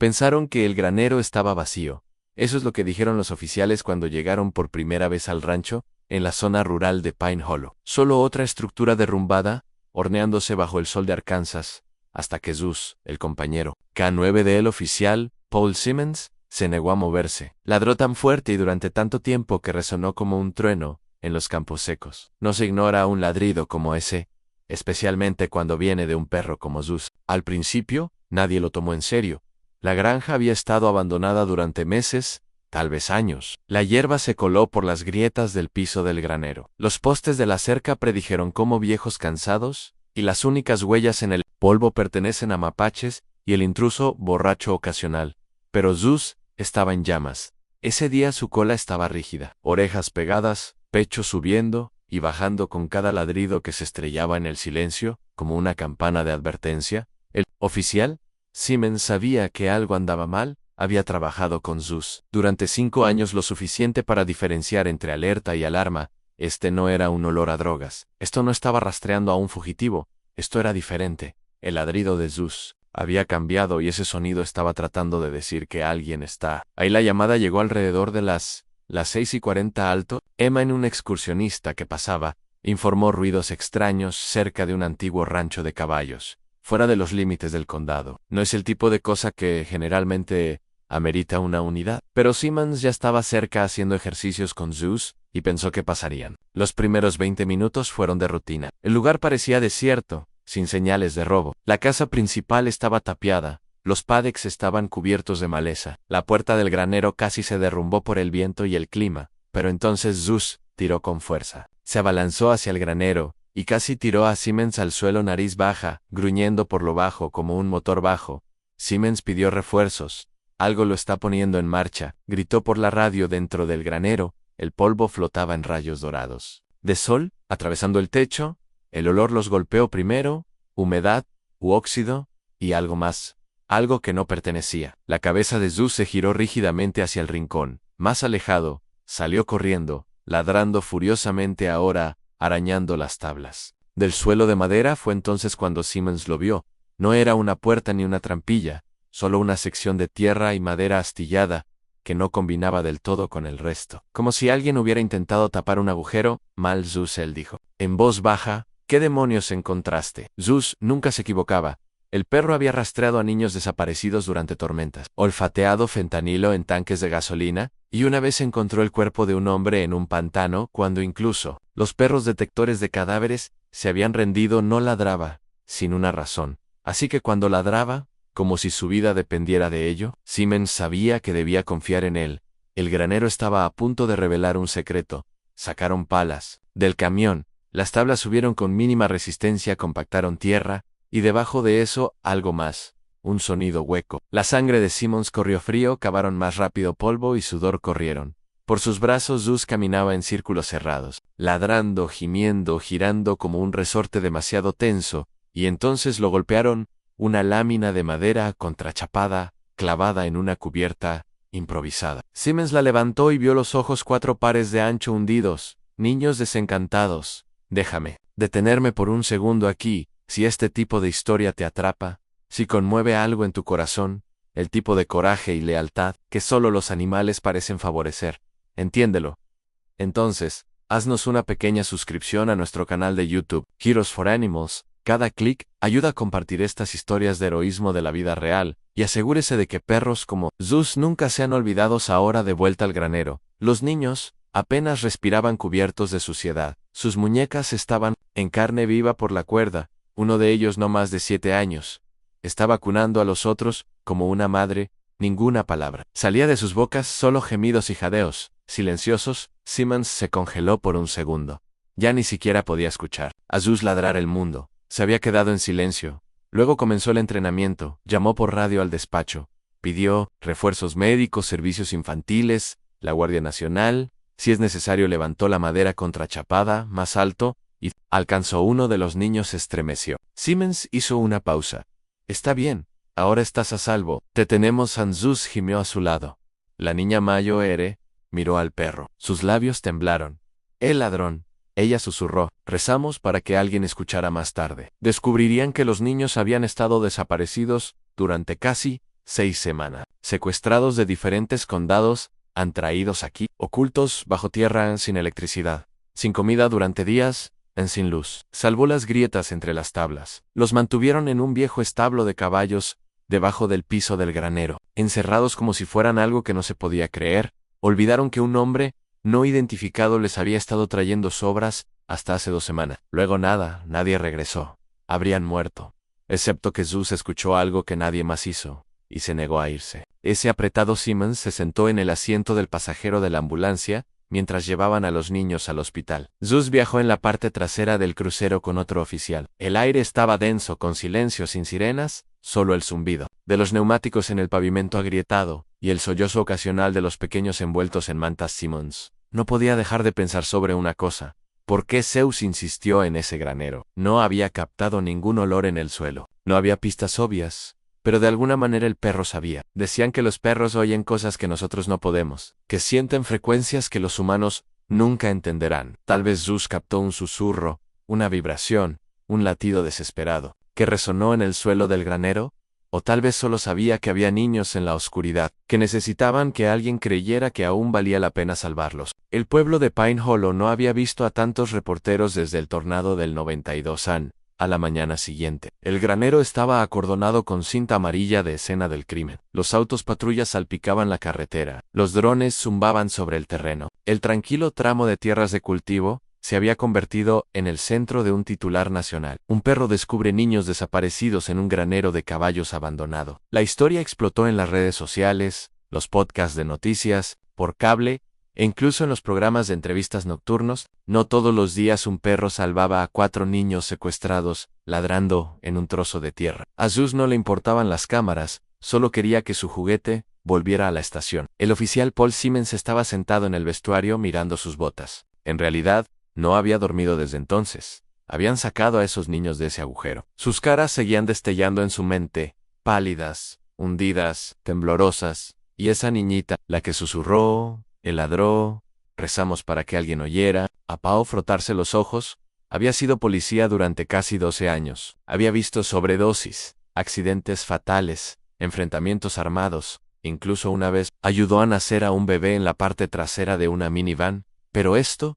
Pensaron que el granero estaba vacío. Eso es lo que dijeron los oficiales cuando llegaron por primera vez al rancho, en la zona rural de Pine Hollow. Solo otra estructura derrumbada, horneándose bajo el sol de Arkansas, hasta que Zeus, el compañero K9 del oficial, Paul Simmons, se negó a moverse. Ladró tan fuerte y durante tanto tiempo que resonó como un trueno en los campos secos. No se ignora un ladrido como ese, especialmente cuando viene de un perro como Zeus. Al principio, nadie lo tomó en serio. La granja había estado abandonada durante meses, tal vez años. La hierba se coló por las grietas del piso del granero. Los postes de la cerca predijeron como viejos cansados, y las únicas huellas en el polvo pertenecen a mapaches y el intruso borracho ocasional. Pero Zeus estaba en llamas. Ese día su cola estaba rígida, orejas pegadas, pecho subiendo y bajando con cada ladrido que se estrellaba en el silencio, como una campana de advertencia. El oficial, Simmons, sabía que algo andaba mal. Había trabajado con Zeus durante 5 años, lo suficiente para diferenciar entre alerta y alarma. Este no era un olor a drogas. Esto no estaba rastreando a un fugitivo. Esto era diferente. El ladrido de Zeus había cambiado y ese sonido estaba tratando de decir que alguien está ahí. La llamada llegó alrededor de las 6:40 alto. Emma, en un excursionista que pasaba, informó ruidos extraños cerca de un antiguo rancho de caballos, fuera de los límites del condado. No es el tipo de cosa que generalmente amerita una unidad. Pero Simmons ya estaba cerca haciendo ejercicios con Zeus y pensó que pasarían. Los primeros 20 minutos fueron de rutina. El lugar parecía desierto, sin señales de robo. La casa principal estaba tapiada, los paddocks estaban cubiertos de maleza. La puerta del granero casi se derrumbó por el viento y el clima, pero entonces Zeus tiró con fuerza. Se abalanzó hacia el granero y casi tiró a Simmons al suelo, nariz baja, gruñendo por lo bajo como un motor bajo. Simmons pidió refuerzos. Algo lo está poniendo en marcha, gritó por la radio dentro del granero. El polvo flotaba en rayos dorados de sol, atravesando el techo. El olor los golpeó primero, humedad, u óxido, y algo más, algo que no pertenecía. La cabeza de Zeus se giró rígidamente hacia el rincón, más alejado, salió corriendo, ladrando furiosamente ahora, arañando las tablas del suelo de madera. Fue entonces cuando Simmons lo vio. No era una puerta ni una trampilla, solo una sección de tierra y madera astillada, que no combinaba del todo con el resto. Como si alguien hubiera intentado tapar un agujero. Mal, Zeus, él dijo, en voz baja. ¿Qué demonios encontraste? Zeus nunca se equivocaba. El perro había rastreado a niños desaparecidos durante tormentas, olfateado fentanilo en tanques de gasolina, y una vez encontró el cuerpo de un hombre en un pantano cuando incluso los perros detectores de cadáveres se habían rendido. No ladraba, sin una razón. Así que cuando ladraba, como si su vida dependiera de ello, Simmons sabía que debía confiar en él. El granero estaba a punto de revelar un secreto. Sacaron palas del camión. Las tablas subieron con mínima resistencia, compactaron tierra, y debajo de eso, algo más, un sonido hueco. La sangre de Simmons corrió frío, cavaron más rápido, polvo y sudor corrieron. Por sus brazos Zeus caminaba en círculos cerrados, ladrando, gimiendo, girando como un resorte demasiado tenso, y entonces lo golpearon, una lámina de madera contrachapada, clavada en una cubierta improvisada. Simmons la levantó y vio los ojos 4 pares de ancho hundidos, niños desencantados. Déjame detenerme por un segundo aquí. Si este tipo de historia te atrapa, si conmueve algo en tu corazón, el tipo de coraje y lealtad que solo los animales parecen favorecer, entiéndelo. Entonces, haznos una pequeña suscripción a nuestro canal de YouTube, Heroes for Animals. Cada clic ayuda a compartir estas historias de heroísmo de la vida real, y asegúrese de que perros como Zeus nunca sean olvidados. Ahora de vuelta al granero, los niños apenas respiraban cubiertos de suciedad. Sus muñecas estaban en carne viva por la cuerda. Uno de ellos, no más de 7 años, estaba cunando a los otros como una madre. Ninguna palabra salía de sus bocas, solo gemidos y jadeos silenciosos. Simmons se congeló por un segundo. Ya ni siquiera podía escuchar a Zeus ladrar. El mundo se había quedado en silencio. Luego comenzó el entrenamiento. Llamó por radio al despacho. Pidió refuerzos médicos, servicios infantiles, la Guardia Nacional. Si es necesario, levantó la madera contrachapada más alto y alcanzó uno de los niños. Se estremeció. Simmons hizo una pausa. Está bien, ahora estás a salvo. Te tenemos. Zeus gimió a su lado. La niña Mayo miró al perro. Sus labios temblaron. El ladrón. Ella susurró. Rezamos para que alguien escuchara más tarde. Descubrirían que los niños habían estado desaparecidos durante casi 6 semanas. Secuestrados de diferentes condados, han traídos aquí, ocultos bajo tierra, sin electricidad, sin comida durante días, sin luz. Salvó las grietas entre las tablas. Los mantuvieron en un viejo establo de caballos, debajo del piso del granero, encerrados como si fueran algo que no se podía creer. Olvidaron que un hombre no identificado les había estado trayendo sobras hasta hace 2 semanas. Luego nadie regresó. Habrían muerto. Excepto que Zeus escuchó algo que nadie más hizo, y se negó a irse. Ese apretado Simmons se sentó en el asiento del pasajero de la ambulancia, mientras llevaban a los niños al hospital. Zeus viajó en la parte trasera del crucero con otro oficial. El aire estaba denso, con silencio, sin sirenas, solo el zumbido de los neumáticos en el pavimento agrietado, y el sollozo ocasional de los pequeños envueltos en mantas Simmons. No podía dejar de pensar sobre una cosa. ¿Por qué Zeus insistió en ese granero? No había captado ningún olor en el suelo. No había pistas obvias. Pero de alguna manera el perro sabía. Decían que los perros oyen cosas que nosotros no podemos, que sienten frecuencias que los humanos nunca entenderán. Tal vez Zeus captó un susurro, una vibración, un latido desesperado, que resonó en el suelo del granero, o tal vez solo sabía que había niños en la oscuridad, que necesitaban que alguien creyera que aún valía la pena salvarlos. El pueblo de Pine Hollow no había visto a tantos reporteros desde el tornado del 92 a la mañana siguiente. El granero estaba acordonado con cinta amarilla de escena del crimen. Los autos patrullas salpicaban la carretera. Los drones zumbaban sobre el terreno. El tranquilo tramo de tierras de cultivo se había convertido en el centro de un titular nacional. Un perro descubre niños desaparecidos en un granero de caballos abandonado. La historia explotó en las redes sociales, los podcasts de noticias, por cable, e incluso en los programas de entrevistas nocturnos. No todos los días un perro salvaba a 4 niños secuestrados, ladrando en un trozo de tierra. A Zeus no le importaban las cámaras, solo quería que su juguete volviera a la estación. El oficial Paul Simmons estaba sentado en el vestuario mirando sus botas. En realidad, no había dormido desde entonces. Habían sacado a esos niños de ese agujero. Sus caras seguían destellando en su mente, pálidas, hundidas, temblorosas, y esa niñita, la que susurró, él ladró, rezamos para que alguien oyera, a Pao frotarse los ojos, había sido policía durante casi 12 años. Había visto sobredosis, accidentes fatales, enfrentamientos armados, incluso una vez ayudó a nacer a un bebé en la parte trasera de una minivan, pero esto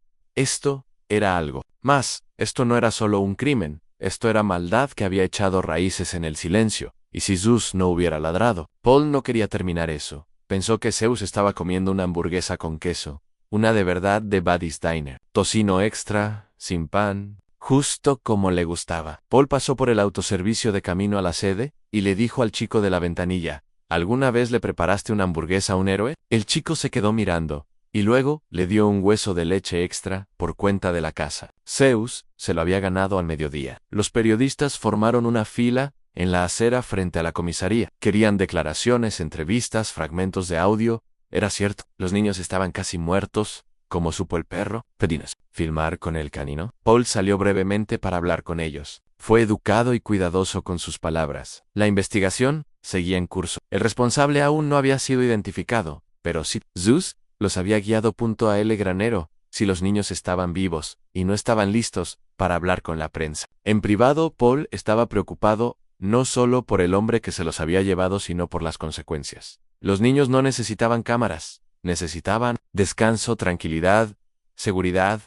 era algo más. Esto no era solo un crimen, esto era maldad que había echado raíces en el silencio, y si Zeus no hubiera ladrado. Paul no quería terminar eso. Pensó que Zeus estaba comiendo una hamburguesa con queso, una de verdad de Buddy's Diner. Tocino extra, sin pan, justo como le gustaba. Paul pasó por el autoservicio de camino a la sede, y le dijo al chico de la ventanilla, ¿alguna vez le preparaste una hamburguesa a un héroe? El chico se quedó mirando, y luego le dio un hueso de leche extra por cuenta de la casa. Zeus se lo había ganado al mediodía. Los periodistas formaron una fila en la acera frente a la comisaría. Querían declaraciones, entrevistas, fragmentos de audio. Era cierto, los niños estaban casi muertos, como supo el perro. ¿Pedimos filmar con el canino? Paul salió brevemente para hablar con ellos. Fue educado y cuidadoso con sus palabras. La investigación seguía en curso. El responsable aún no había sido identificado, pero sí, Zeus los había guiado a el granero, si los niños estaban vivos, y no estaban listos para hablar con la prensa. En privado, Paul estaba preocupado no solo por el hombre que se los había llevado, sino por las consecuencias. Los niños no necesitaban cámaras, necesitaban descanso, tranquilidad, seguridad,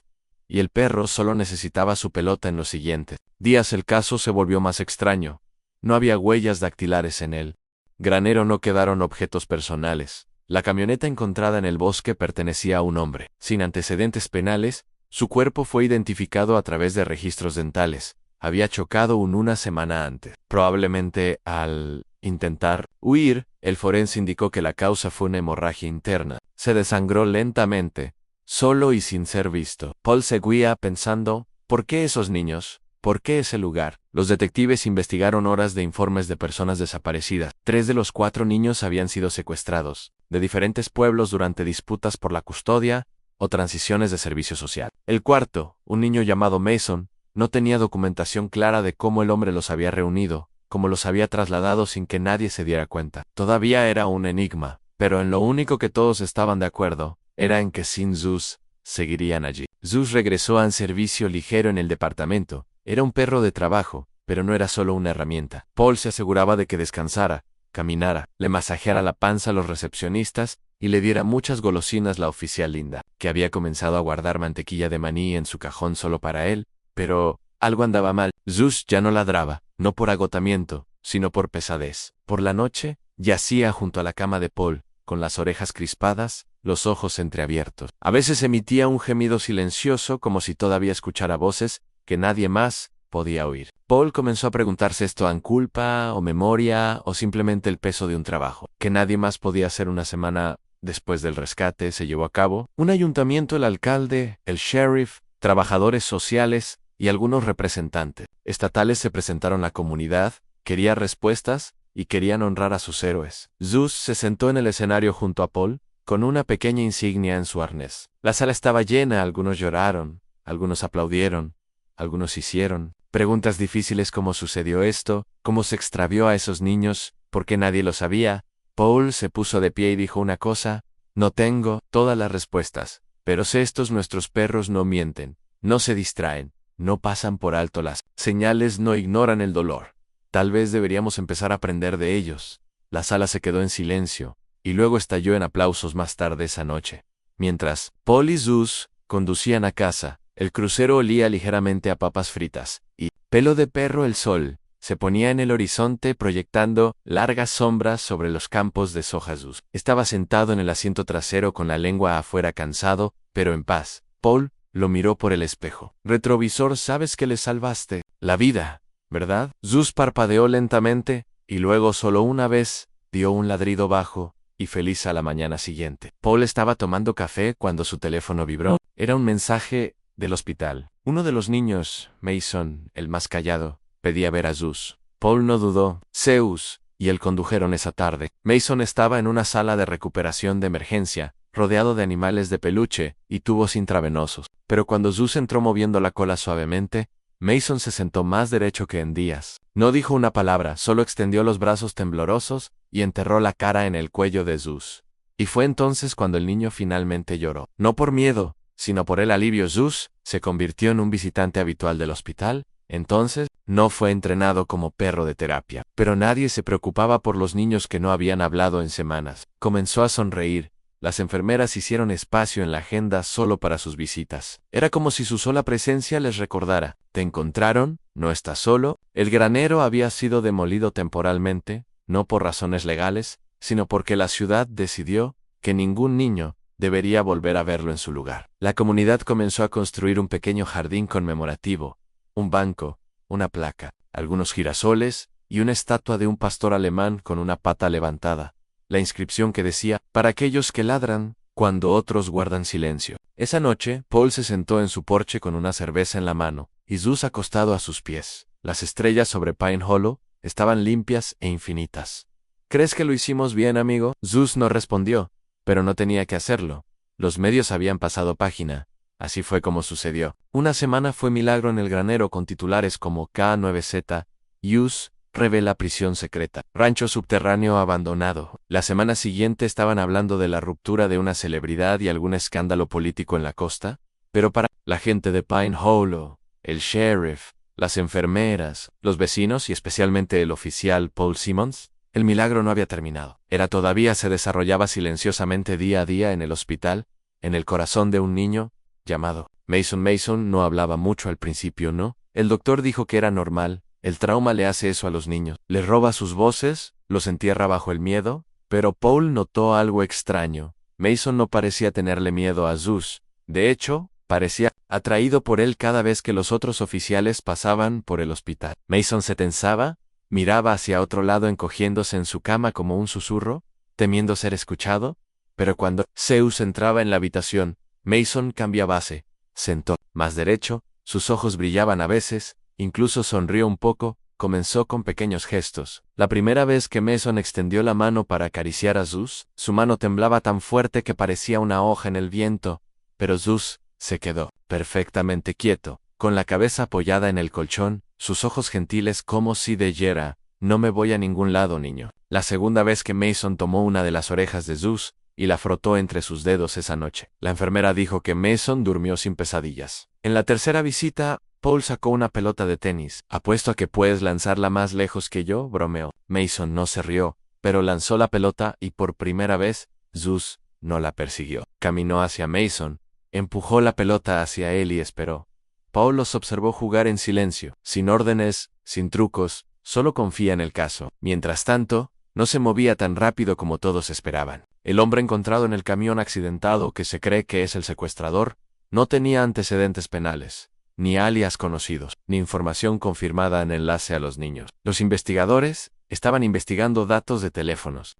y el perro solo necesitaba su pelota en los siguientes días. El caso se volvió más extraño. No había huellas dactilares en el granero, no quedaron objetos personales. La camioneta encontrada en el bosque pertenecía a un hombre. Sin antecedentes penales, su cuerpo fue identificado a través de registros dentales. Había chocado una semana antes. Probablemente al intentar huir, el forense indicó que la causa fue una hemorragia interna. Se desangró lentamente, solo y sin ser visto. Paul seguía pensando, ¿por qué esos niños? ¿Por qué ese lugar? Los detectives investigaron horas de informes de personas desaparecidas. 3 de los 4 niños habían sido secuestrados, de diferentes pueblos durante disputas por la custodia o transiciones de servicio social. El cuarto, un niño llamado Mason, no tenía documentación clara de cómo el hombre los había reunido, cómo los había trasladado sin que nadie se diera cuenta. Todavía era un enigma, pero en lo único que todos estaban de acuerdo era en que sin Zeus seguirían allí. Zeus regresó a servicio ligero en el departamento. Era un perro de trabajo, pero no era solo una herramienta. Paul se aseguraba de que descansara, caminara, le masajeara la panza a los recepcionistas y le diera muchas golosinas la oficial Linda, que había comenzado a guardar mantequilla de maní en su cajón solo para él, pero algo andaba mal. Zeus ya no ladraba, no por agotamiento, sino por pesadez. Por la noche, yacía junto a la cama de Paul, con las orejas crispadas, los ojos entreabiertos. A veces emitía un gemido silencioso como si todavía escuchara voces que nadie más podía oír. Paul comenzó a preguntarse esto en culpa, o memoria, o simplemente el peso de un trabajo que nadie más podía hacer. Una semana después del rescate se llevó a cabo un ayuntamiento, el alcalde, el sheriff, trabajadores sociales y algunos representantes estatales se presentaron a la comunidad, quería respuestas y querían honrar a sus héroes. Zeus se sentó en el escenario junto a Paul, con una pequeña insignia en su arnés. La sala estaba llena, algunos lloraron, algunos aplaudieron, algunos hicieron preguntas difíciles: ¿cómo sucedió esto? ¿Cómo se extravió a esos niños? ¿Por qué nadie lo sabía? Paul se puso de pie y dijo una cosa: no tengo todas las respuestas, pero sé estos: nuestros perros no mienten, no se distraen, no pasan por alto las señales, no ignoran el dolor. Tal vez deberíamos empezar a aprender de ellos. La sala se quedó en silencio, y luego estalló en aplausos más tarde esa noche. Mientras Paul y Zeus conducían a casa, el crucero olía ligeramente a papas fritas, y, pelo de perro, el sol se ponía en el horizonte proyectando largas sombras sobre los campos de soja. Zeus estaba sentado en el asiento trasero con la lengua afuera, cansado, pero en paz. Paul lo miró por el espejo retrovisor. ¿Sabes que le salvaste la vida, verdad? Zeus parpadeó lentamente, y luego solo una vez dio un ladrido bajo y feliz a la mañana siguiente. Paul estaba tomando café cuando su teléfono vibró. Era un mensaje del hospital. Uno de los niños, Mason, el más callado, pedía ver a Zeus. Paul no dudó. Zeus y él condujeron esa tarde. Mason estaba en una sala de recuperación de emergencia, rodeado de animales de peluche y tubos intravenosos. Pero cuando Zeus entró moviendo la cola suavemente, Mason se sentó más derecho que en días. No dijo una palabra, solo extendió los brazos temblorosos y enterró la cara en el cuello de Zeus. Y fue entonces cuando el niño finalmente lloró. No por miedo, sino por el alivio. Zeus se convirtió en un visitante habitual del hospital. Entonces, no fue entrenado como perro de terapia. Pero nadie se preocupaba por los niños que no habían hablado en semanas. Comenzó a sonreír. Las enfermeras hicieron espacio en la agenda solo para sus visitas. Era como si su sola presencia les recordara: ¿te encontraron? ¿No estás solo? El granero había sido demolido temporalmente, no por razones legales, sino porque la ciudad decidió que ningún niño debería volver a verlo en su lugar. La comunidad comenzó a construir un pequeño jardín conmemorativo, un banco, una placa, algunos girasoles y una estatua de un pastor alemán con una pata levantada. La inscripción que decía: para aquellos que ladran cuando otros guardan silencio. Esa noche, Paul se sentó en su porche con una cerveza en la mano, y Zeus acostado a sus pies. Las estrellas sobre Pine Hollow estaban limpias e infinitas. ¿Crees que lo hicimos bien, amigo? Zeus no respondió, pero no tenía que hacerlo. Los medios habían pasado página. Así fue como sucedió. Una semana fue milagro en el granero, con titulares como K9Z, Zeus revela prisión secreta, rancho subterráneo abandonado. La semana siguiente estaban hablando de la ruptura de una celebridad y algún escándalo político en la costa, pero para la gente de Pine Hollow, el sheriff, las enfermeras, los vecinos y especialmente el oficial Paul Simmons, el milagro no había terminado. Todavía se desarrollaba silenciosamente día a día en el hospital, en el corazón de un niño llamado Mason. Mason no hablaba mucho al principio, ¿no? El doctor dijo que era normal. El trauma le hace eso a los niños. Les roba sus voces, los entierra bajo el miedo. Pero Paul notó algo extraño. Mason no parecía tenerle miedo a Zeus. De hecho, parecía atraído por él cada vez que los otros oficiales pasaban por el hospital. Mason se tensaba, miraba hacia otro lado encogiéndose en su cama como un susurro, temiendo ser escuchado. Pero cuando Zeus entraba en la habitación, Mason cambiaba base. Sentó más derecho, sus ojos brillaban a veces. Incluso sonrió un poco, comenzó con pequeños gestos. La primera vez que Mason extendió la mano para acariciar a Zeus, su mano temblaba tan fuerte que parecía una hoja en el viento, pero Zeus se quedó perfectamente quieto, con la cabeza apoyada en el colchón, sus ojos gentiles como si dijera: no me voy a ningún lado, niño. La segunda vez que Mason tomó una de las orejas de Zeus y la frotó entre sus dedos esa noche, la enfermera dijo que Mason durmió sin pesadillas. En la tercera visita, Paul sacó una pelota de tenis. «Apuesto a que puedes lanzarla más lejos que yo», bromeó. Mason no se rió, pero lanzó la pelota y por primera vez, Zeus no la persiguió. Caminó hacia Mason, empujó la pelota hacia él y esperó. Paul los observó jugar en silencio, sin órdenes, sin trucos, solo confía en el caso. Mientras tanto, no se movía tan rápido como todos esperaban. El hombre encontrado en el camión accidentado, que se cree que es el secuestrador, no tenía antecedentes penales, ni alias conocidos, ni información confirmada en enlace a los niños. Los investigadores estaban investigando datos de teléfonos,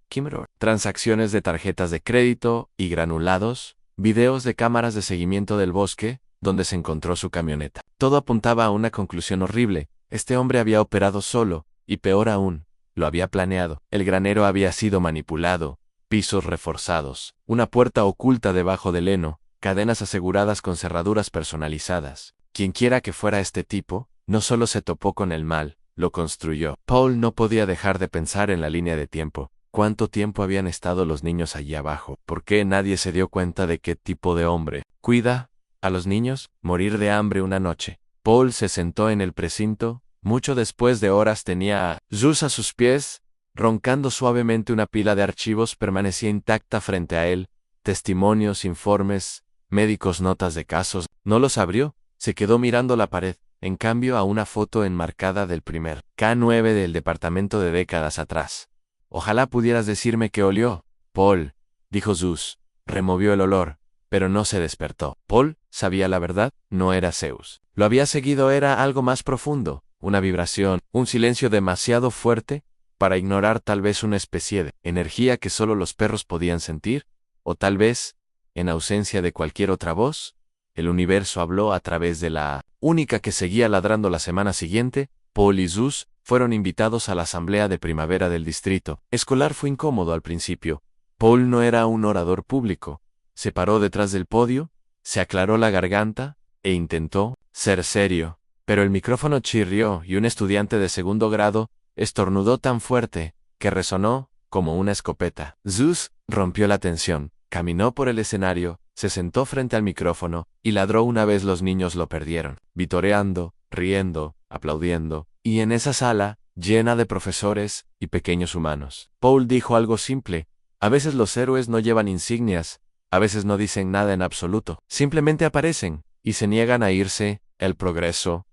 transacciones de tarjetas de crédito y granulados, videos de cámaras de seguimiento del bosque, donde se encontró su camioneta. Todo apuntaba a una conclusión horrible. Este hombre había operado solo, y peor aún, lo había planeado. El granero había sido manipulado, pisos reforzados, una puerta oculta debajo del heno, cadenas aseguradas con cerraduras personalizadas. Quienquiera que fuera este tipo, no solo se topó con el mal, lo construyó. Paul no podía dejar de pensar en la línea de tiempo. ¿Cuánto tiempo habían estado los niños allí abajo? ¿Por qué nadie se dio cuenta de qué tipo de hombre cuida a los niños? Morir de hambre una noche. Paul se sentó en el precinto. Mucho después de horas tenía a Zeus a sus pies, roncando suavemente. Una pila de archivos permanecía intacta frente a él, testimonios, informes, médicos, notas de casos. No los abrió, se quedó mirando la pared, en cambio a una foto enmarcada del primer K9 del departamento de décadas atrás. Ojalá pudieras decirme qué olió, Paul, dijo Zeus. Removió el olor, pero no se despertó. Paul sabía la verdad, no era Zeus. Lo había seguido, era algo más profundo, una vibración, un silencio demasiado fuerte para ignorar, tal vez una especie de energía que solo los perros podían sentir, o tal vez, en ausencia de cualquier otra voz, el universo habló a través de la única que seguía ladrando. La semana siguiente, Paul y Zeus fueron invitados a la asamblea de primavera del distrito escolar. Fue incómodo al principio. Paul no era un orador público. Se paró detrás del podio, se aclaró la garganta e intentó ser serio, pero el micrófono chirrió y un estudiante de segundo grado estornudó tan fuerte que resonó como una escopeta. Zeus rompió la tensión, caminó por el escenario, se sentó frente al micrófono y ladró una vez. Los niños lo perdieron, vitoreando, riendo, aplaudiendo, y en esa sala, llena de profesores y pequeños humanos, Paul dijo algo simple: a veces los héroes no llevan insignias, a veces no dicen nada en absoluto, simplemente aparecen, y se niegan a irse. El progreso.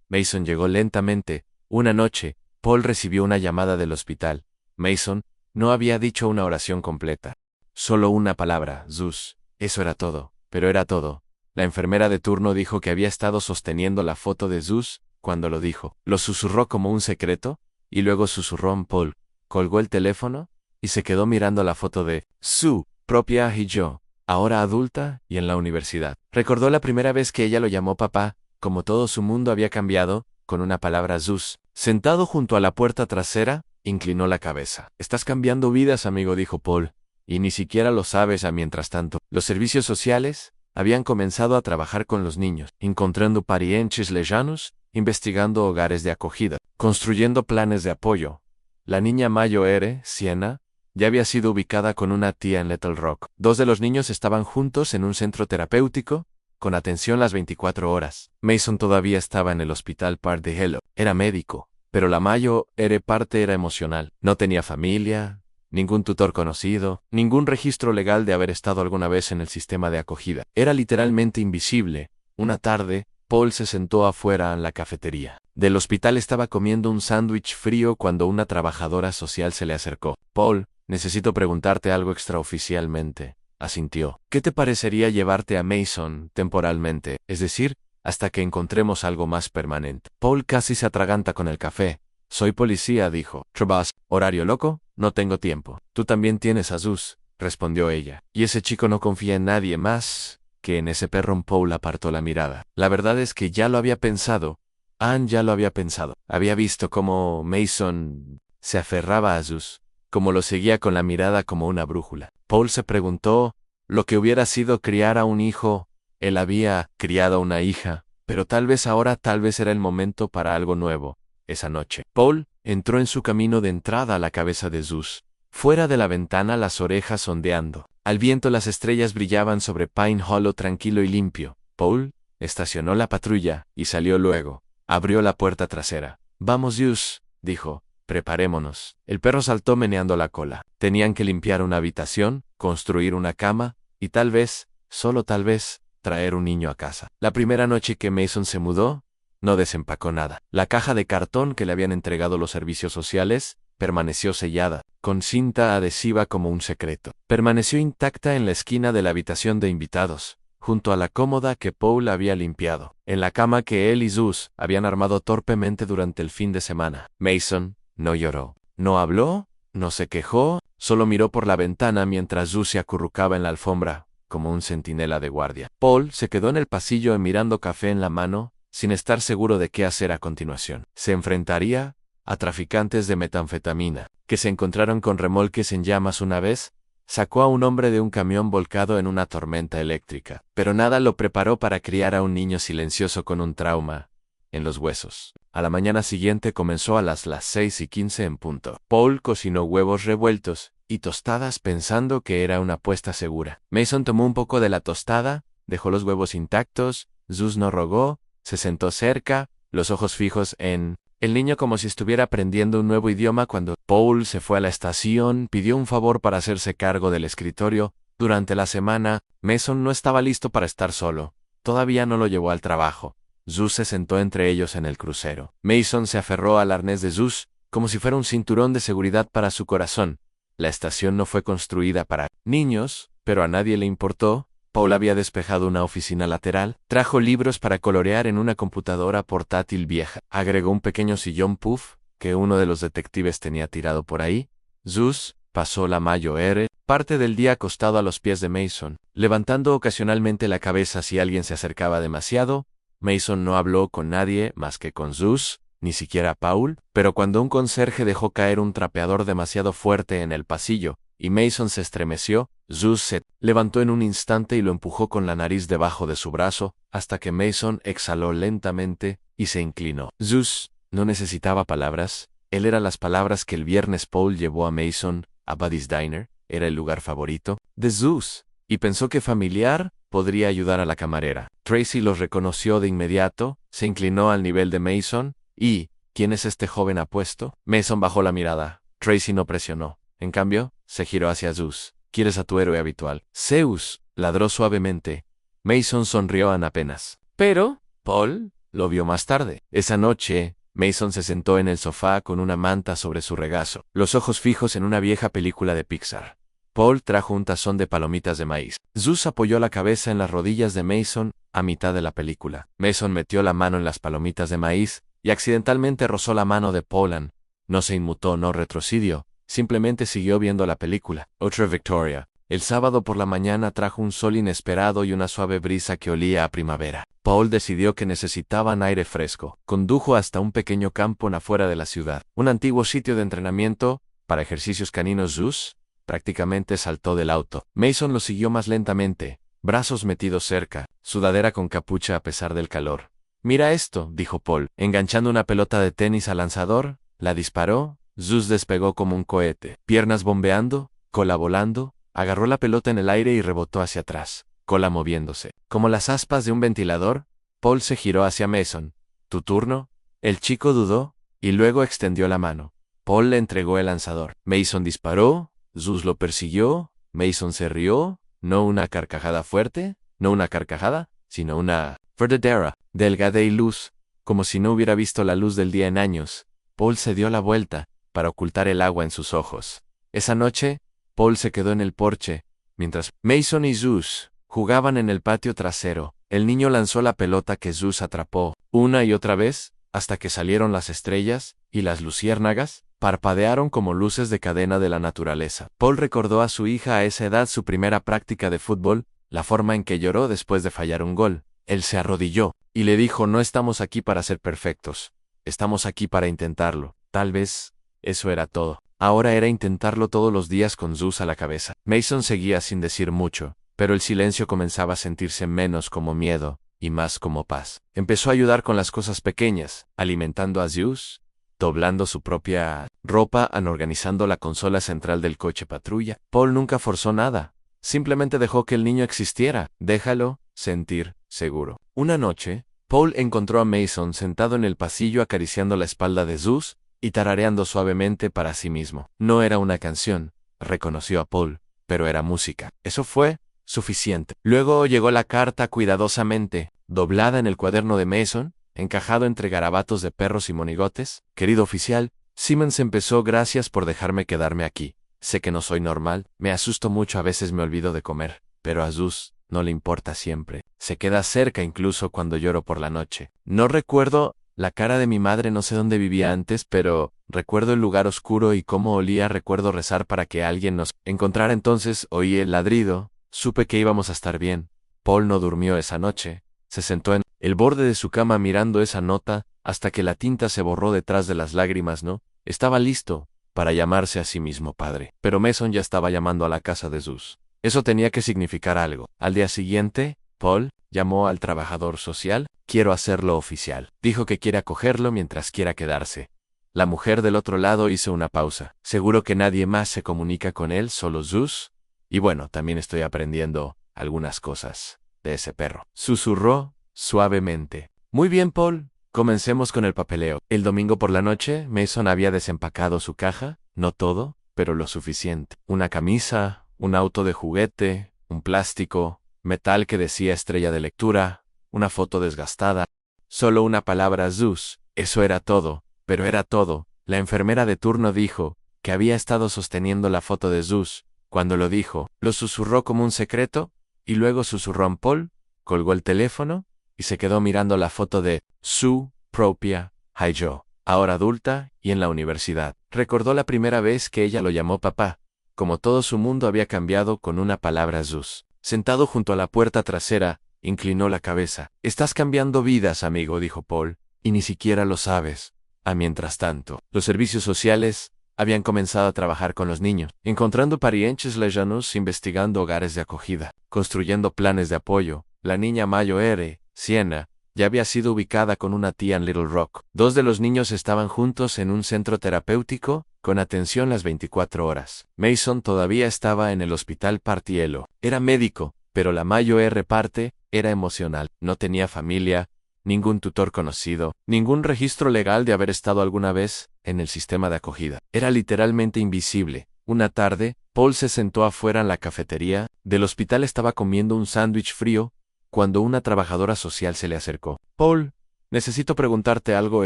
Mason llegó lentamente. Una noche, Paul recibió una llamada del hospital. Mason no había dicho una oración completa. Solo una palabra, Zeus. Eso era todo, pero era todo. La enfermera de turno dijo que había estado sosteniendo la foto de Zeus cuando lo dijo. Lo susurró como un secreto, y luego susurró en Paul. Colgó el teléfono y se quedó mirando la foto de su propia y yo, ahora adulta y en la universidad. Recordó la primera vez que ella lo llamó papá, como todo su mundo había cambiado, con una palabra. Zeus, sentado junto a la puerta trasera, inclinó la cabeza. Estás cambiando vidas, amigo, dijo Paul, y ni siquiera lo sabes. Mientras tanto, los servicios sociales habían comenzado a trabajar con los niños, encontrando parientes lejanos, investigando hogares de acogida, construyendo planes de apoyo. La niña Mayo R. Siena ya había sido ubicada con una tía en Little Rock. 2 de los niños estaban juntos en un centro terapéutico, con atención las 24 horas. Mason todavía estaba en el hospital Park de Hello. Era médico, pero la Mayo R. parte era emocional. No tenía familia, ningún tutor conocido, ningún registro legal de haber estado alguna vez en el sistema de acogida. Era literalmente invisible. Una tarde, Paul se sentó afuera en la cafetería del hospital. Estaba comiendo un sándwich frío cuando una trabajadora social se le acercó. Paul, necesito preguntarte algo extraoficialmente, asintió. ¿Qué te parecería llevarte a Mason temporalmente, es decir, hasta que encontremos algo más permanente? Paul casi se atraganta con el café. Soy policía, dijo. ¿Trabas? ¿Horario loco? No tengo tiempo. Tú también tienes a Zeus, respondió ella. Y ese chico no confía en nadie más que en ese perro. Paul apartó la mirada. La verdad es que ya lo había pensado. Anne ya lo había pensado. Había visto cómo Mason se aferraba a Zeus, cómo lo seguía con la mirada como una brújula. Paul se preguntó lo que hubiera sido criar a un hijo. Él había criado a una hija, pero tal vez ahora, tal vez era el momento para algo nuevo. Esa noche, Paul entró en su camino de entrada a la cabeza de Zeus. Fuera de la ventana, las orejas ondeando. Al viento, las estrellas brillaban sobre Pine Hollow tranquilo y limpio. Paul estacionó la patrulla y salió luego. Abrió la puerta trasera. Vamos, Zeus, dijo. preparémonos. El perro saltó meneando la cola. Tenían que limpiar una habitación, construir una cama, y tal vez, solo tal vez, traer un niño a casa. La primera noche que Mason se mudó, no desempacó nada. La caja de cartón que le habían entregado los servicios sociales permaneció sellada, con cinta adhesiva como un secreto. Permaneció intacta en la esquina de la habitación de invitados, junto a la cómoda que Paul había limpiado, en la cama que él y Zeus habían armado torpemente durante el fin de semana. Mason no lloró, no habló, no se quejó, solo miró por la ventana mientras Zeus se acurrucaba en la alfombra, como un centinela de guardia. Paul se quedó en el pasillo mirando café en la mano, sin estar seguro de qué hacer a continuación. Se enfrentaría a traficantes de metanfetamina, que se encontraron con remolques en llamas una vez. Sacó a un hombre de un camión volcado en una tormenta eléctrica, pero nada lo preparó para criar a un niño silencioso con un trauma en los huesos. A la mañana siguiente comenzó a las 6:15 en punto. Paul cocinó huevos revueltos y tostadas pensando que era una apuesta segura. Mason tomó un poco de la tostada, dejó los huevos intactos, Zeus no rogó, se sentó cerca, los ojos fijos en el niño como si estuviera aprendiendo un nuevo idioma. Cuando Paul se fue a la estación, pidió un favor para hacerse cargo del escritorio. Durante la semana, Mason no estaba listo para estar solo. Todavía no lo llevó al trabajo. Zeus se sentó entre ellos en el crucero. Mason se aferró al arnés de Zeus, como si fuera un cinturón de seguridad para su corazón. La estación no fue construida para niños, pero a nadie le importó. Paul había despejado una oficina lateral, trajo libros para colorear en una computadora portátil vieja, agregó un pequeño sillón puff que uno de los detectives tenía tirado por ahí. Zeus pasó la mayor parte del día acostado a los pies de Mason, levantando ocasionalmente la cabeza si alguien se acercaba demasiado. Mason no habló con nadie más que con Zeus, ni siquiera a Paul, pero cuando un conserje dejó caer un trapeador demasiado fuerte en el pasillo, y Mason se estremeció, Zeus se levantó en un instante y lo empujó con la nariz debajo de su brazo, hasta que Mason exhaló lentamente y se inclinó. Zeus no necesitaba palabras, él era las palabras que el viernes Paul llevó a Mason a Buddy's Diner, era el lugar favorito de Zeus, y pensó que familiar podría ayudar a la camarera. Tracy los reconoció de inmediato, se inclinó al nivel de Mason, y ¿quién es este joven apuesto? Mason bajó la mirada. Tracy no presionó. En cambio, se giró hacia Zeus. ¿Quieres a tu héroe habitual? Zeus ladró suavemente. Mason sonrió apenas. Pero Paul lo vio más tarde. Esa noche, Mason se sentó en el sofá con una manta sobre su regazo, los ojos fijos en una vieja película de Pixar. Paul trajo un tazón de palomitas de maíz. Zeus apoyó la cabeza en las rodillas de Mason a mitad de la película. Mason metió la mano en las palomitas de maíz y accidentalmente rozó la mano de Paul. No se inmutó, no retrocedió. Simplemente siguió viendo la película. Otra victoria. El sábado por la mañana trajo un sol inesperado y una suave brisa que olía a primavera. Paul decidió que necesitaban aire fresco. Condujo hasta un pequeño campo afuera de la ciudad, un antiguo sitio de entrenamiento para ejercicios caninos. Zeus prácticamente saltó del auto. Mason lo siguió más lentamente, brazos metidos cerca, sudadera con capucha a pesar del calor. Mira esto, dijo Paul, enganchando una pelota de tenis al lanzador, la disparó. Zeus despegó como un cohete, piernas bombeando, cola volando, agarró la pelota en el aire y rebotó hacia atrás, cola moviéndose. Como las aspas de un ventilador, Paul se giró hacia Mason. ¿Tu turno? El chico dudó, y luego extendió la mano. Paul le entregó el lanzador. Mason disparó, Zeus lo persiguió, Mason se rió, no una carcajada fuerte, no una carcajada, sino una verdadera, delgada y luz, como si no hubiera visto la luz del día en años. Paul se dio la vuelta para ocultar el agua en sus ojos. Esa noche, Paul se quedó en el porche, mientras Mason y Zeus jugaban en el patio trasero. El niño lanzó la pelota que Zeus atrapó, una y otra vez, hasta que salieron las estrellas, y las luciérnagas parpadearon como luces de cadena de la naturaleza. Paul recordó a su hija a esa edad su primera práctica de fútbol, la forma en que lloró después de fallar un gol. Él se arrodilló, y le dijo: no estamos aquí para ser perfectos, estamos aquí para intentarlo. Tal vez eso era todo. Ahora era intentarlo todos los días con Zeus a la cabeza. Mason seguía sin decir mucho, pero el silencio comenzaba a sentirse menos como miedo y más como paz. Empezó a ayudar con las cosas pequeñas, alimentando a Zeus, doblando su propia ropa, organizando la consola central del coche patrulla. Paul nunca forzó nada, simplemente dejó que el niño existiera. Déjalo sentir seguro. Una noche, Paul encontró a Mason sentado en el pasillo acariciando la espalda de Zeus, y tarareando suavemente para sí mismo. No era una canción, reconoció a Paul, pero era música. Eso fue suficiente. Luego llegó la carta cuidadosamente, doblada en el cuaderno de Mason, encajado entre garabatos de perros y monigotes. Querido oficial, Simmons empezó, gracias por dejarme quedarme aquí. Sé que no soy normal, me asusto mucho, a veces me olvido de comer, pero a Zeus no le importa siempre. Se queda cerca incluso cuando lloro por la noche. No recuerdo la cara de mi madre, no sé dónde vivía antes, pero recuerdo el lugar oscuro y cómo olía. Recuerdo rezar para que alguien nos encontrara. Entonces oí el ladrido, supe que íbamos a estar bien. Paul no durmió esa noche. Se sentó en el borde de su cama mirando esa nota hasta que la tinta se borró detrás de las lágrimas. No estaba listo para llamarse a sí mismo padre. Pero Mason ya estaba llamando a la casa de Zeus. Eso tenía que significar algo. Al día siguiente, Paul llamó al trabajador social. Quiero hacerlo oficial. Dijo que quiere acogerlo mientras quiera quedarse. La mujer del otro lado hizo una pausa. Seguro que nadie más se comunica con él, solo Zeus. Y bueno, también estoy aprendiendo algunas cosas de ese perro. Susurró suavemente. Muy bien, Paul. Comencemos con el papeleo. El domingo por la noche, Mason había desempacado su caja. No todo, pero lo suficiente. Una camisa, un auto de juguete, un plástico, metal que decía estrella de lectura, una foto desgastada. Solo una palabra: Zeus. Eso era todo, pero era todo. La enfermera de turno dijo que había estado sosteniendo la foto de Zeus. Cuando lo dijo, lo susurró como un secreto, y luego susurró a Paul, colgó el teléfono, y se quedó mirando la foto de su propia Haijo, ahora adulta y en la universidad. Recordó la primera vez que ella lo llamó papá. Como todo su mundo había cambiado con una palabra: Zeus. Sentado junto a la puerta trasera, inclinó la cabeza. Estás cambiando vidas, amigo, dijo Paul, y ni siquiera lo sabes. Mientras tanto, los servicios sociales habían comenzado a trabajar con los niños, encontrando parientes lejanos, investigando hogares de acogida, construyendo planes de apoyo. La niña Mayo R., Sienna, ya había sido ubicada con una tía en Little Rock. Dos de los niños estaban juntos en un centro terapéutico, con atención las 24 horas. Mason todavía estaba en el hospital Partiello. Era médico, pero la Mayo R. parte era emocional. No tenía familia, ningún tutor conocido, ningún registro legal de haber estado alguna vez en el sistema de acogida. Era literalmente invisible. Una tarde, Paul se sentó afuera en la cafetería del hospital. Estaba comiendo un sándwich frío cuando una trabajadora social se le acercó. Paul, necesito preguntarte algo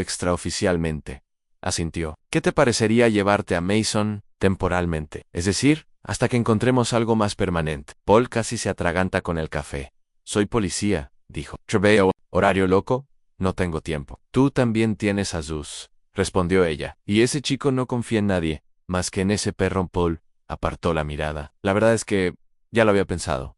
extraoficialmente. Asintió. ¿Qué te parecería llevarte a Mason temporalmente? Es decir, hasta que encontremos algo más permanente. Paul casi se atraganta con el café. Soy policía, dijo. Treveo, ¿horario loco? No tengo tiempo. Tú también tienes a Zeus, respondió ella. Y ese chico no confía en nadie, más que en ese perro. Paul apartó la mirada. La verdad es que ya lo había pensado.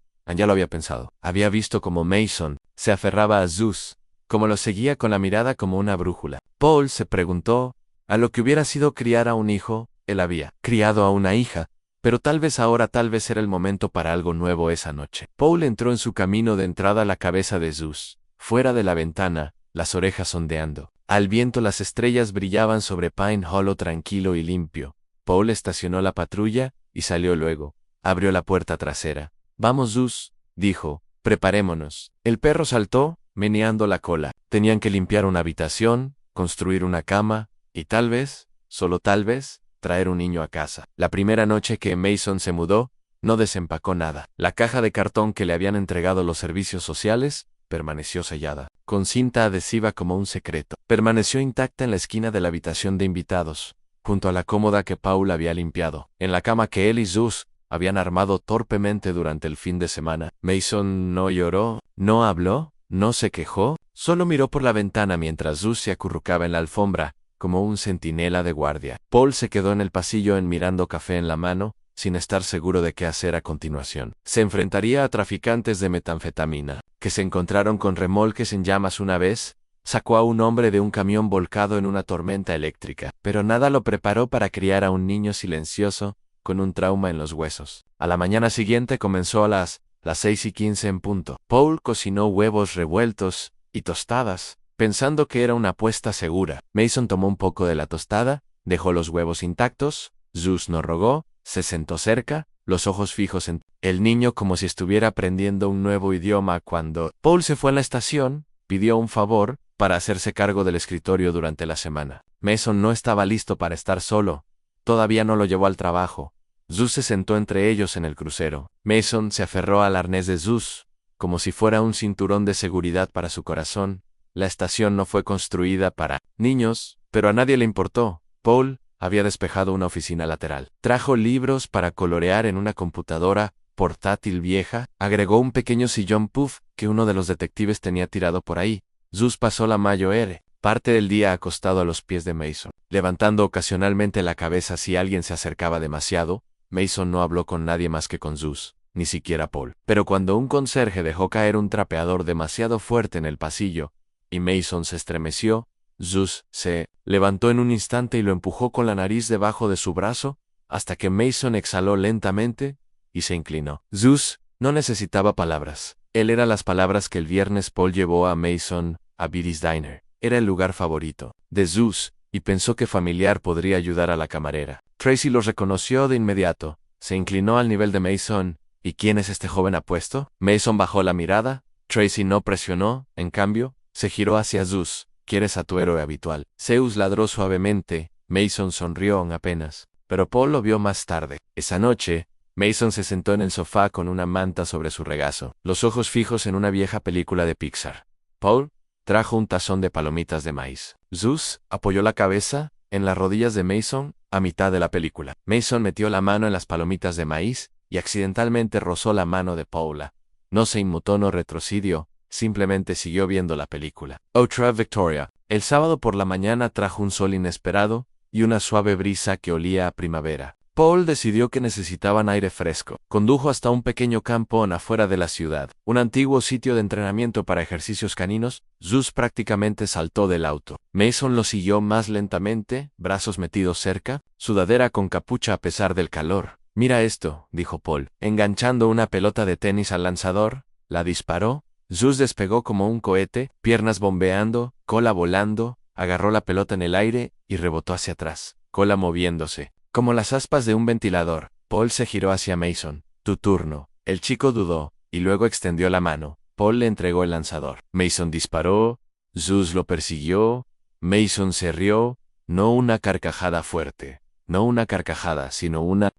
Había visto cómo Mason se aferraba a Zeus, cómo lo seguía con la mirada como una brújula. Paul se preguntó a lo que hubiera sido criar a un hijo. Él había criado a una hija, pero tal vez ahora, tal vez era el momento para algo nuevo esa noche. Paul entró en su camino de entrada a la cabeza de Zeus, fuera de la ventana, las orejas ondeando. Al viento las estrellas brillaban sobre Pine Hollow tranquilo y limpio. Paul estacionó la patrulla y salió luego. Abrió la puerta trasera. Vamos, Zeus, dijo, preparémonos. El perro saltó, meneando la cola. Tenían que limpiar una habitación, construir una cama, y tal vez, solo tal vez, traer un niño a casa. La primera noche que Mason se mudó, no desempacó nada. La caja de cartón que le habían entregado los servicios sociales permaneció sellada, con cinta adhesiva como un secreto. Permaneció intacta en la esquina de la habitación de invitados, junto a la cómoda que Paul había limpiado, en la cama que él y Zeus habían armado torpemente durante el fin de semana. Mason no lloró, no habló, no se quejó, solo miró por la ventana mientras Zeus se acurrucaba en la alfombra, como un centinela de guardia. Paul se quedó en el pasillo mirando café en la mano, sin estar seguro de qué hacer a continuación. Se enfrentaría a traficantes de metanfetamina, que se encontraron con remolques en llamas una vez. Sacó a un hombre de un camión volcado en una tormenta eléctrica, pero nada lo preparó para criar a un niño silencioso, con un trauma en los huesos. A la mañana siguiente comenzó a las 6:15 en punto. Paul cocinó huevos revueltos y tostadas, pensando que era una apuesta segura. Mason tomó un poco de la tostada, dejó los huevos intactos. Zeus no rogó, se sentó cerca, los ojos fijos en el niño como si estuviera aprendiendo un nuevo idioma. Cuando Paul se fue a la estación, pidió un favor para hacerse cargo del escritorio durante la semana. Mason no estaba listo para estar solo. Todavía no lo llevó al trabajo. Zeus se sentó entre ellos en el crucero. Mason se aferró al arnés de Zeus, como si fuera un cinturón de seguridad para su corazón. La estación no fue construida para niños, pero a nadie le importó. Paul había despejado una oficina lateral. Trajo libros para colorear en una computadora portátil vieja. Agregó un pequeño sillón puff que uno de los detectives tenía tirado por ahí. Zeus pasó la mayor parte del día acostado a los pies de Mason, levantando ocasionalmente la cabeza si alguien se acercaba demasiado. Mason no habló con nadie más que con Zeus, ni siquiera Paul. Pero cuando un conserje dejó caer un trapeador demasiado fuerte en el pasillo, y Mason se estremeció, Zeus se levantó en un instante y lo empujó con la nariz debajo de su brazo, hasta que Mason exhaló lentamente y se inclinó. Zeus no necesitaba palabras. Él era las palabras que el viernes Paul llevó a Mason a Biddy's Diner. Era el lugar favorito de Zeus, y pensó que familiar podría ayudar a la camarera. Tracy los reconoció de inmediato, se inclinó al nivel de Mason. ¿Y quién es este joven apuesto? Mason bajó la mirada. Tracy no presionó, en cambio, se giró hacia Zeus. ¿Quieres a tu héroe habitual? Zeus ladró suavemente. Mason sonrió apenas, pero Paul lo vio más tarde. Esa noche, Mason se sentó en el sofá con una manta sobre su regazo, los ojos fijos en una vieja película de Pixar. Paul trajo un tazón de palomitas de maíz. Zeus apoyó la cabeza en las rodillas de Mason a mitad de la película. Mason metió la mano en las palomitas de maíz y accidentalmente rozó la mano de Paula. No se inmutó, no retrocedió, simplemente siguió viendo la película. Otra Victoria. El sábado por la mañana trajo un sol inesperado y una suave brisa que olía a primavera. Paul decidió que necesitaban aire fresco. Condujo hasta un pequeño campo afuera de la ciudad, un antiguo sitio de entrenamiento para ejercicios caninos. Zeus prácticamente saltó del auto. Mason lo siguió más lentamente, brazos metidos cerca, sudadera con capucha a pesar del calor. Mira esto, dijo Paul, enganchando una pelota de tenis al lanzador, la disparó. Zeus despegó como un cohete, piernas bombeando, cola volando, agarró la pelota en el aire y rebotó hacia atrás, cola moviéndose, como las aspas de un ventilador. Paul se giró hacia Mason. Tu turno. El chico dudó, y luego extendió la mano. Paul le entregó el lanzador. Mason disparó, Zeus lo persiguió, Mason se rió, no una carcajada fuerte, no una carcajada, sino una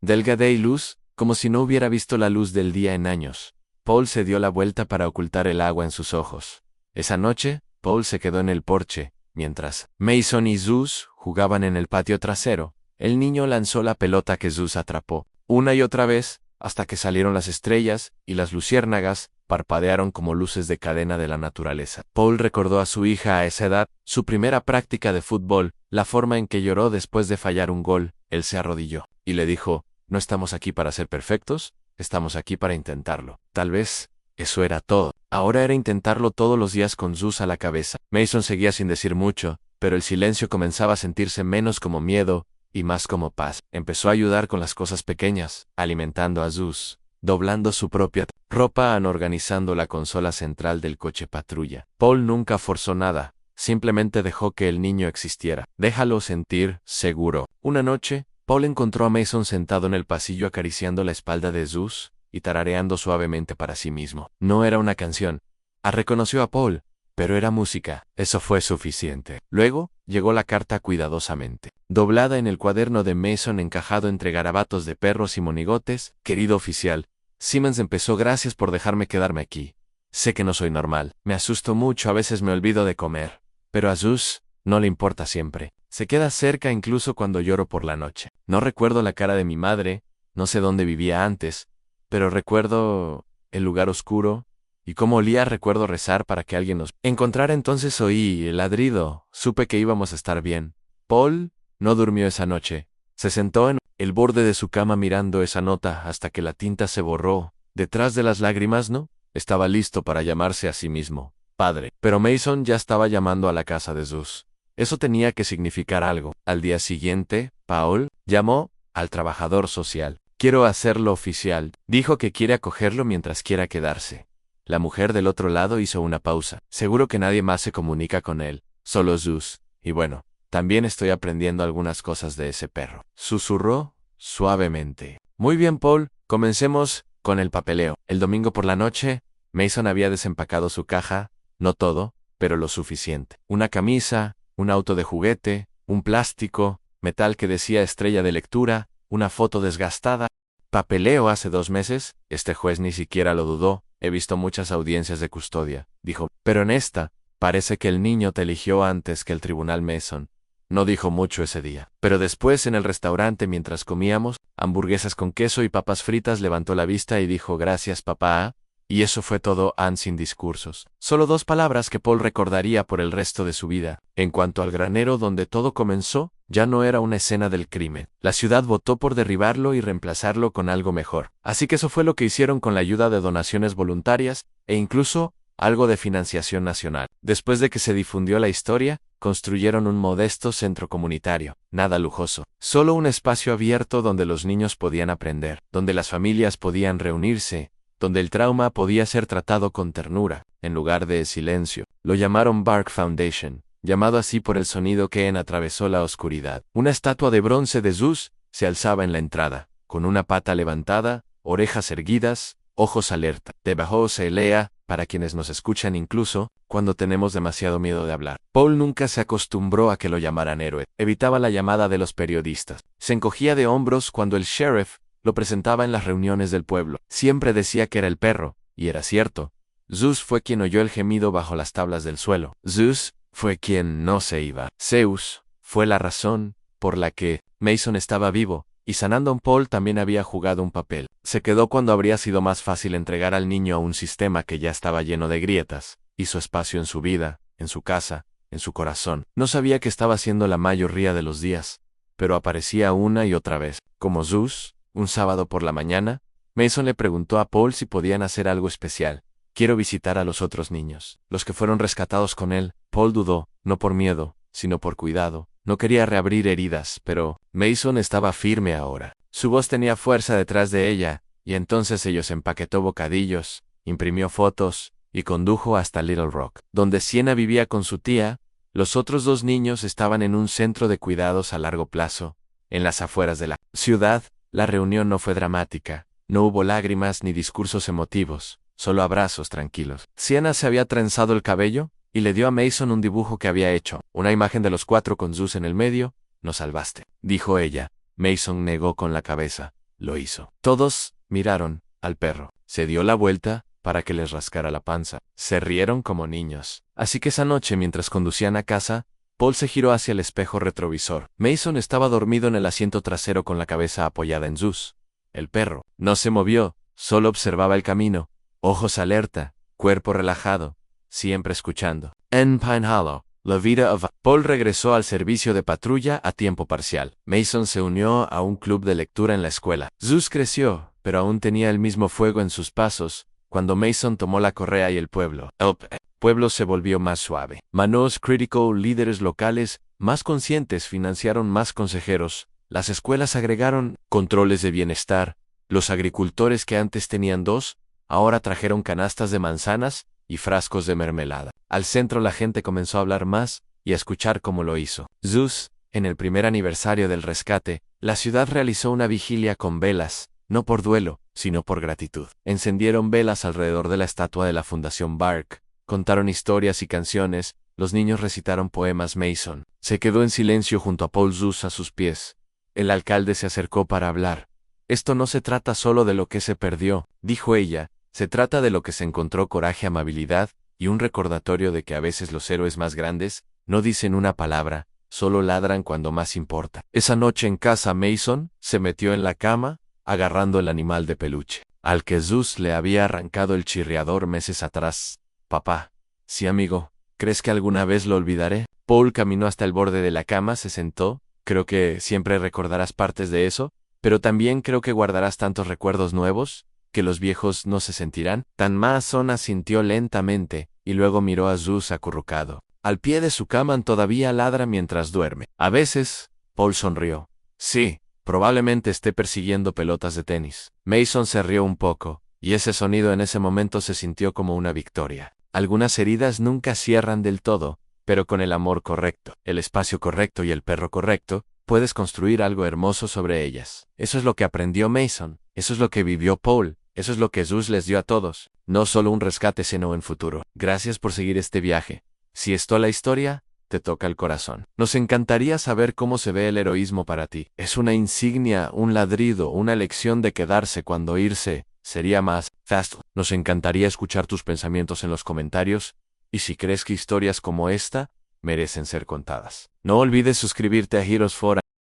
delgada y luz, como si no hubiera visto la luz del día en años. Paul se dio la vuelta para ocultar el agua en sus ojos. Esa noche, Paul se quedó en el porche, mientras Mason y Zeus jugaban en el patio trasero. El niño lanzó la pelota que Zeus atrapó, una y otra vez, hasta que salieron las estrellas, y las luciérnagas parpadearon como luces de cadena de la naturaleza. Paul recordó a su hija a esa edad, su primera práctica de fútbol, la forma en que lloró después de fallar un gol. Él se arrodilló, y le dijo, no estamos aquí para ser perfectos, estamos aquí para intentarlo. Tal vez eso era todo. Ahora era intentarlo todos los días con Zeus a la cabeza. Mason seguía sin decir mucho, pero el silencio comenzaba a sentirse menos como miedo y más como paz. Empezó a ayudar con las cosas pequeñas, alimentando a Zeus, doblando su propia ropa, organizando la consola central del coche patrulla. Paul nunca forzó nada, simplemente dejó que el niño existiera. Déjalo sentir seguro. Una noche, Paul encontró a Mason sentado en el pasillo acariciando la espalda de Zeus y tarareando suavemente para sí mismo. No era una canción. Reconoció a Paul, pero era música. Eso fue suficiente. Luego, llegó la carta cuidadosamente doblada en el cuaderno de Mason, encajado entre garabatos de perros y monigotes. Querido oficial, Simmons empezó. Gracias por dejarme quedarme aquí. Sé que no soy normal. Me asusto mucho, a veces me olvido de comer. Pero a Zeus no le importa siempre. Se queda cerca incluso cuando lloro por la noche. No recuerdo la cara de mi madre, no sé dónde vivía antes, pero recuerdo el lugar oscuro y cómo olía. Recuerdo rezar para que alguien nos encontrara. Entonces oí el ladrido, supe que íbamos a estar bien. Paul no durmió esa noche. Se sentó en el borde de su cama mirando esa nota hasta que la tinta se borró. Detrás de las lágrimas no estaba listo para llamarse a sí mismo padre. Pero Mason ya estaba llamando a la casa de Zeus. Eso tenía que significar algo. Al día siguiente, Paul llamó al trabajador social. Quiero hacerlo oficial. Dijo que quiere acogerlo mientras quiera quedarse. La mujer del otro lado hizo una pausa. Seguro que nadie más se comunica con él, solo Zeus. Y bueno, también estoy aprendiendo algunas cosas de ese perro. Susurró suavemente. Muy bien, Paul, comencemos con el papeleo. El domingo por la noche, Mason había desempacado su caja, no todo, pero lo suficiente. Una camisa, un auto de juguete, un plástico, metal que decía estrella de lectura, una foto desgastada. Papeleo hace 2 meses, este juez ni siquiera lo dudó, he visto muchas audiencias de custodia, dijo, pero en esta, parece que el niño te eligió antes que el tribunal Mason. No dijo mucho ese día. Pero después en el restaurante mientras comíamos, hamburguesas con queso y papas fritas levantó la vista y dijo gracias papá, y eso fue todo sin discursos. Solo 2 palabras que Paul recordaría por el resto de su vida. En cuanto al granero donde todo comenzó, ya no era una escena del crimen. La ciudad votó por derribarlo y reemplazarlo con algo mejor. Así que eso fue lo que hicieron con la ayuda de donaciones voluntarias, e incluso algo de financiación nacional. Después de que se difundió la historia, construyeron un modesto centro comunitario, nada lujoso, solo un espacio abierto donde los niños podían aprender, donde las familias podían reunirse, donde el trauma podía ser tratado con ternura, en lugar de silencio. Lo llamaron Bark Foundation, llamado así por el sonido que atravesó la oscuridad. Una estatua de bronce de Zeus se alzaba en la entrada, con una pata levantada, orejas erguidas, ojos alerta. Debajo se lea, para quienes nos escuchan incluso, cuando tenemos demasiado miedo de hablar. Paul nunca se acostumbró a que lo llamaran héroe. Evitaba la llamada de los periodistas. Se encogía de hombros cuando el sheriff lo presentaba en las reuniones del pueblo. Siempre decía que era el perro, y era cierto. Zeus fue quien oyó el gemido bajo las tablas del suelo. Zeus fue quien no se iba. Zeus fue la razón por la que Mason estaba vivo, y Sanandon Paul también había jugado un papel. Se quedó cuando habría sido más fácil entregar al niño a un sistema que ya estaba lleno de grietas. Hizo espacio en su vida, en su casa, en su corazón. No sabía que estaba haciendo la mayoría de los días, pero aparecía una y otra vez. Como Zeus, un sábado por la mañana, Mason le preguntó a Paul si podían hacer algo especial. Quiero visitar a los otros niños, los que fueron rescatados con él. Paul dudó, no por miedo, sino por cuidado. No quería reabrir heridas, pero Mason estaba firme ahora. Su voz tenía fuerza detrás de ella, y entonces ellos empaquetó bocadillos, imprimió fotos, y condujo hasta Little Rock, donde Sienna vivía con su tía. Los otros 2 niños estaban en un centro de cuidados a largo plazo, en las afueras de la ciudad. La reunión no fue dramática, no hubo lágrimas ni discursos emotivos, solo abrazos tranquilos. Sienna se había trenzado el cabello, y le dio a Mason un dibujo que había hecho, una imagen de los 4 con Zeus en el medio. Nos salvaste, dijo ella. Mason negó con la cabeza. Lo hizo. Todos miraron al perro. Se dio la vuelta para que les rascara la panza. Se rieron como niños. Así que esa noche, mientras conducían a casa, Paul se giró hacia el espejo retrovisor. Mason estaba dormido en el asiento trasero con la cabeza apoyada en Zeus. El perro no se movió, solo observaba el camino, ojos alerta, cuerpo relajado, siempre escuchando. En Pine Hollow, la vida of... Paul regresó al servicio de patrulla a tiempo parcial. Mason se unió a un club de lectura en la escuela. Zeus creció, pero aún tenía el mismo fuego en sus pasos, cuando Mason tomó la correa y el pueblo. Pueblo se volvió más suave. Manos Critical, líderes locales, más conscientes, financiaron más consejeros. Las escuelas agregaron controles de bienestar. Los agricultores que antes tenían 2, ahora trajeron canastas de manzanas y frascos de mermelada. Al centro la gente comenzó a hablar más y a escuchar cómo lo hizo. Zeus, en el primer aniversario del rescate, la ciudad realizó una vigilia con velas, no por duelo, sino por gratitud. Encendieron velas alrededor de la estatua de la Fundación Bark. Contaron historias y canciones, los niños recitaron poemas. Mason se quedó en silencio junto a Paul Zeus a sus pies. El alcalde se acercó para hablar. Esto no se trata solo de lo que se perdió, dijo ella, se trata de lo que se encontró: coraje, amabilidad, y un recordatorio de que a veces los héroes más grandes no dicen una palabra, solo ladran cuando más importa. Esa noche en casa Mason se metió en la cama, agarrando el animal de peluche, al que Zeus le había arrancado el chirriador meses atrás. Papá. Sí, amigo. ¿Crees que alguna vez lo olvidaré? Paul caminó hasta el borde de la cama, se sentó. Creo que siempre recordarás partes de eso, pero también creo que guardarás tantos recuerdos nuevos, que los viejos no se sentirán. Mason asintió lentamente, y luego miró a Zeus acurrucado. Al pie de su cama todavía ladra mientras duerme. A veces, Paul sonrió. Sí, probablemente esté persiguiendo pelotas de tenis. Mason se rió un poco, y ese sonido en ese momento se sintió como una victoria. Algunas heridas nunca cierran del todo, pero con el amor correcto, el espacio correcto y el perro correcto, puedes construir algo hermoso sobre ellas. Eso es lo que aprendió Mason, eso es lo que vivió Paul, eso es lo que Zeus les dio a todos. No solo un rescate, sino un futuro. Gracias por seguir este viaje. Si esto es la historia, te toca el corazón. Nos encantaría saber cómo se ve el heroísmo para ti. ¿Es una insignia, un ladrido, una lección de quedarse cuando irse sería más fast? Nos encantaría escuchar tus pensamientos en los comentarios, y si crees que historias como esta merecen ser contadas. No olvides suscribirte a Heroes 4